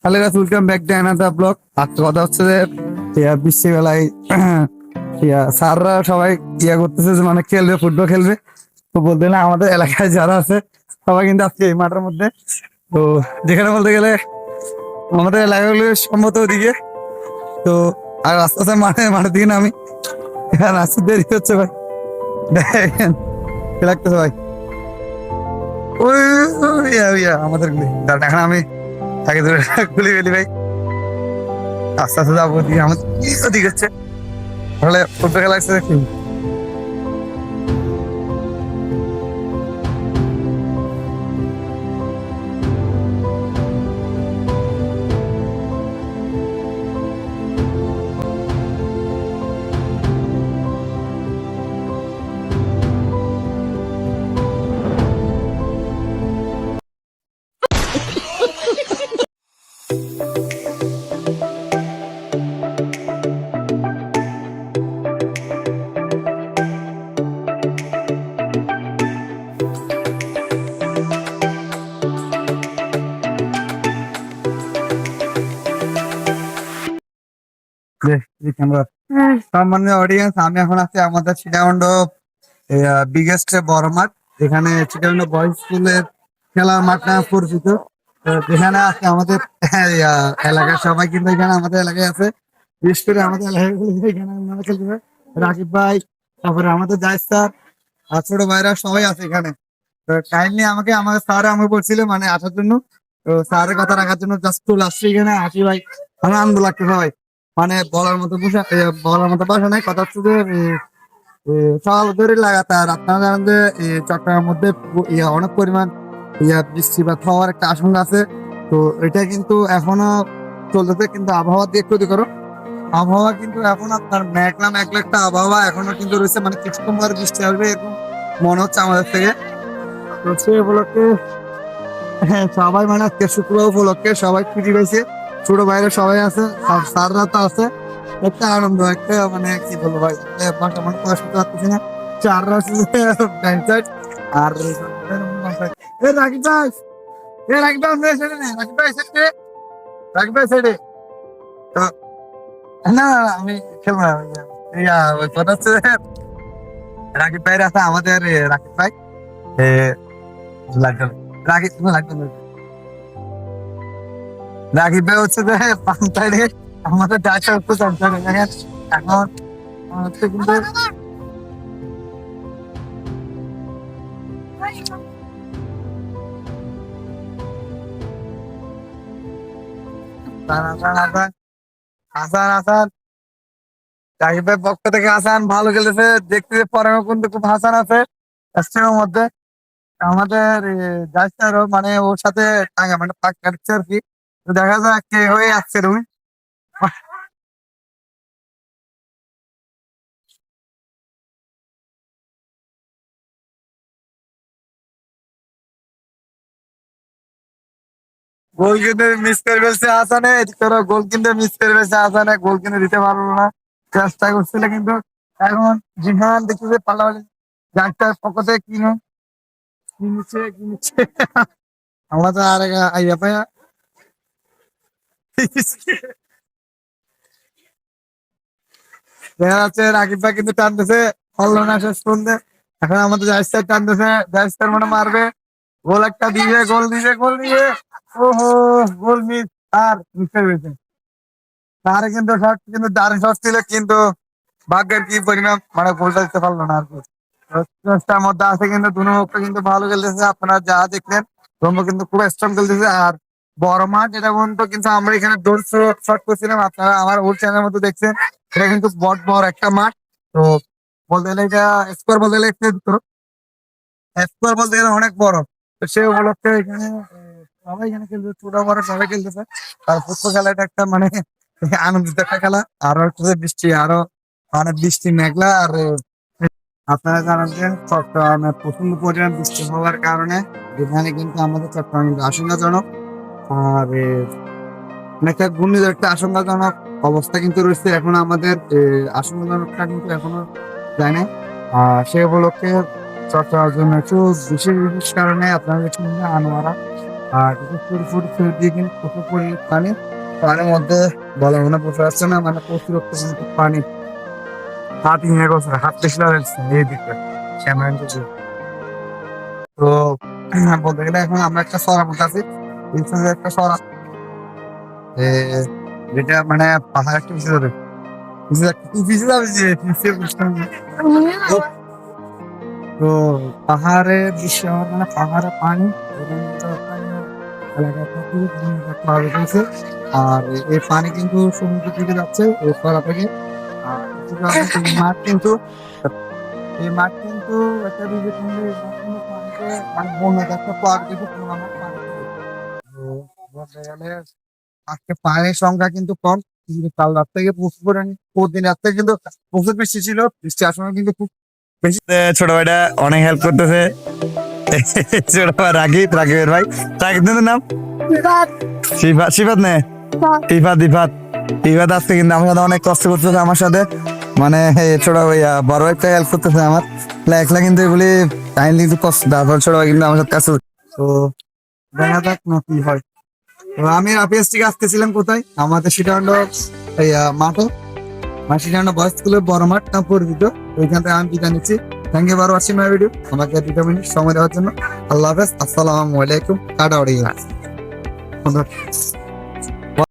Hello guys, welcome back to another blog. আজকে কথা হচ্ছে যে বৃষ্টিবেলায় স্যাররা সবাই করতেছে যে মানে খেলবে, ফুটবল খেলবে। তো বলতে গেলে আমাদের এলাকায় যারা আছে সবাই কিন্তু আজকে এই মাঠের মধ্যে। তো যেখানে বলতে গেলে আমাদের এলাকাগুলো সম্ভবত ওদিকে। তো আর আস্তে আস্তে মাঠের দিকে নামি। এখানে আসতে দেরি হচ্ছে ভাই, দেখেন কি লাগতেছে ভাই। ওই আমাদের গুলি দাঁড়ান, এখন আমি তাকে ধরে গুলি ফেলি ভাই। আস্তে আস্তে যাবো ওদিকে, আমাদের ওদিকে হচ্ছে তাহলে ফুটবল খেলা আসছে দেখি। ক্যামেরা সম্মানীয় অডিয়েন্স, আমি এখন আছি আমাদের চিটাগন্ড বিগেস্ট বড় মাঠ, এখানে চিটাগন্ড বয়েজ স্কুলের খেলার মাঠ নামে পরিচিত। তো এখানে আছে আমাদের এলাকার সবাই, কিন্তু এখানে আমাদের এলাকায় আছে, বিশেষ করে আমাদের এলাকায় এখানে মানে খেলতে রাকিব ভাই, তারপরে আমাদের জাহিদ স্যার আর ছোট ভাইরা সবাই আছে এখানে। তো কাইন্ডলি আমাকে স্যার আমাকে বলছিল মানে আসার জন্য। তো স্যারের কথা রাখার জন্য জাস্ট চলে আসছি এখানে। আসি ভাই, আমার আনন্দ লাগছে ভাই, মানে বলার মতো ভাষা নাই। কথা হচ্ছে যে সকাল ধরে লাগাতার আপনারা জানেন যে চট্টগ্রামের মধ্যে অনেক পরিমাণ বৃষ্টিপাত হওয়ার একটা আশঙ্কা আছে। তো এটা কিন্তু এখনো চলতেছে, কিন্তু আবহাওয়া দিয়ে ক্ষতিকর। আবহাওয়া কিন্তু এখন আপনার মেঘলা মেঘলা একটা আবহাওয়া এখনো কিন্তু রয়েছে, মানে কিছুক্ষণ পরে বৃষ্টি আসবে এরকম মনে হচ্ছে আমাদের থেকে। তো সে উপলক্ষে হ্যাঁ, সবাই মানে আজকে শুক্রবার উপলক্ষে সবাই ছুটি রয়েছে, ছোট ভাইরা সবাই আছে, আর স্যাররা তো আছে। একটা আনন্দ, একটা মানে কি বলবো ভাই, বাসা মানে প্রকাশ করতে পারতেছি না। চাররা আছে ডাইন সাইড আর রাকিব ভাই, রাকিব ভাই সাইডে নেই, রাকিব ভাই সাইডে, রাকিব ভাই সাইডে। তো না না, আমি খেলবো না। ওই কথা হচ্ছে রাকিব ভাইরা আছে আমাদের, রাকিব ভাই লাগবে, রাকিব লাগবে না। রাকিব ভাই হচ্ছে যে পান্তাড়ে আমাদের ডাক্তার একটু চঞ্চল এখন হচ্ছে কিন্তু হাসান হাসান হাসান হাসান রাকিব ভাই পক্ষ থেকে হাসান ভালো খেলেছে, দেখতে পরে কিন্তু খুব হাসান আছে স্টেমের মধ্যে। আমাদের ডাক্তারও মানে ওর সাথে টাঙ্গা মানে পাক কাটছে আর কি। তো দেখা যাক কে হয়ে আসছে তুমি। গোল কিন্তু মিস করে ফেলছে হাসানে, গোল কিন্তু মিস করে ফেলছে হাসানে, গোল কিন্তু দিতে পারলো না। চেষ্টা করছিল কিন্তু এখন জিহান দেখতেছে পাল্লাবাড়ি ডাক্তার পক্ষ থেকে কি নিচ্ছে কি নিচ্ছে। আমরা তো আর আইয়া পাইয়া দেখা যাচ্ছে রাকিব ভাই কিন্তু টানতেছে, পারলো না শেষ পর্যন্ত। এখন আমাদের জাহিদ টানতেছে, জাহিদ মানে মারবে, গোল একটা দিয়ে, গোল দিয়ে ওহো, গোল মিস, আর মিস করে ফেলছে। তার কিন্তু শট কিন্তু দারুণ শট ছিল, কিন্তু ভাগ্যের কি পরিণাম, মানে গোলটা দিতে পারলো না আর কি। চেষ্টার মধ্যে আছে, কিন্তু দুনো পক্ষ কিন্তু ভালো খেলতেছে, আপনারা যা দেখলেন রোমো কিন্তু খুব স্ট্রং খেলতেছে। আর বড় মাঠ এটা পর্যন্ত কিন্তু আমরা এখানে ডোর শট করছিলাম, আপনারা আমার ওর চ্যানেলের মধ্যে দেখছেন। এটা কিন্তু বড় একটা মাঠ। তো বলতে গেলে এটা স্কোয়ার বলতে গেলে স্কোয়ার বলতে গেলে অনেক বড়। তো সে উপলক্ষে এখানে সবাই এখানে খেলছে, ছোট বড় সবাই খেলতেছে। আর ফুটবল খেলাটা একটা মানে আনন্দিত একটা খেলা। আরো হচ্ছে বৃষ্টি, আরো মানে বৃষ্টি মেঘলা। আর আপনারা জানেন যে চট্টগ্রামে প্রচন্ড পরিমাণ বৃষ্টি হওয়ার কারণে এখানে কিন্তু আমাদের চট্টগ্রাম কিন্তু আশঙ্কাজনক। আর অনেকটা ঘূর্ণিঝড় একটা আশঙ্কাজনক অবস্থা কিন্তু রয়েছে এখন আমাদের। আশঙ্কাজনকটা কিন্তু এখনো যায় না। সে উপলক্ষে চর্চার জন্য একটু বিশেষ বিশেষ কারণে আপনাদের সঙ্গে আনোয়ারা আর বিশেষ করে ফুড ফুড দিয়ে কিন্তু প্রচুর পরিমাণে পানি, পানির মধ্যে বলা মনে বোঝা যাচ্ছে না, মানে প্রচুর পানি। হাত ইয়ে করছে, হাত পেছলা হয়েছে এই দিকে ক্যামেরা নিচে। তো বলতে গেলে এখন আমরা একটা সরা মধ্যে আছি, এই সঙ্গে একটা সরা যেটা মানে পাহাড় একটা বিষয় হবে, তো পাহাড়ের বিষয় মানে পাহাড়ে পানি এলাকা থেকে পাহাড় উঠেছে। আর এই পানি কিন্তু সমুদ্র থেকে যাচ্ছে ওই খরা থেকে। আর এই মাঠ কিন্তু এই মাঠ কিন্তু একটা দিকে কিন্তু এই মাঠ কিন্তু পানিতে মানে বন্যার একটা পার কিন্তু আমার পানি ছিল। তো বলতে গেলে আজকে পানির সংখ্যা কিন্তু কম, কিন্তু কাল রাত থেকে প্রচুর পরিমাণে প্রতিদিন রাত থেকে কিন্তু প্রচুর বৃষ্টি ছিল, বৃষ্টি আসার সময় কিন্তু খুব বেশি। ছোট ভাইটা অনেক হেল্প করতেছে। ছোট ভাই রাকিব, রাকিবের ভাই, রাকিবের নাম সিফাত, সিফাত নে ইফাত, ইফাত, ইফাত আজকে কিন্তু আমার সাথে অনেক কষ্ট করতেছে আমার সাথে, মানে ছোট ভাই বড় একটা হেল্প করতেছে আমার, একলা কিন্তু এগুলি কাইন্ডলি কিন্তু কষ্ট। তারপর ছোট ভাই কিন্তু আমার সাথে কাছে, তো দেখা যাক না কি হয়। তো আমি রাফিয়াস থেকে আসতেছিলাম কোথায়, আমাদের সীতাকুণ্ড এই মাঠে, মানে সীতাকুণ্ড বয়েজ স্কুলের বড় মাঠ নাম পরিচিত। ওইখান থেকে আমি বিদায় নিচ্ছি। Thank you for watching my video, আমাকে 2 মিনিট সময় দেওয়ার জন্য। আল্লাহ হাফেজ, আসসালামু আলাইকুম, টাটা।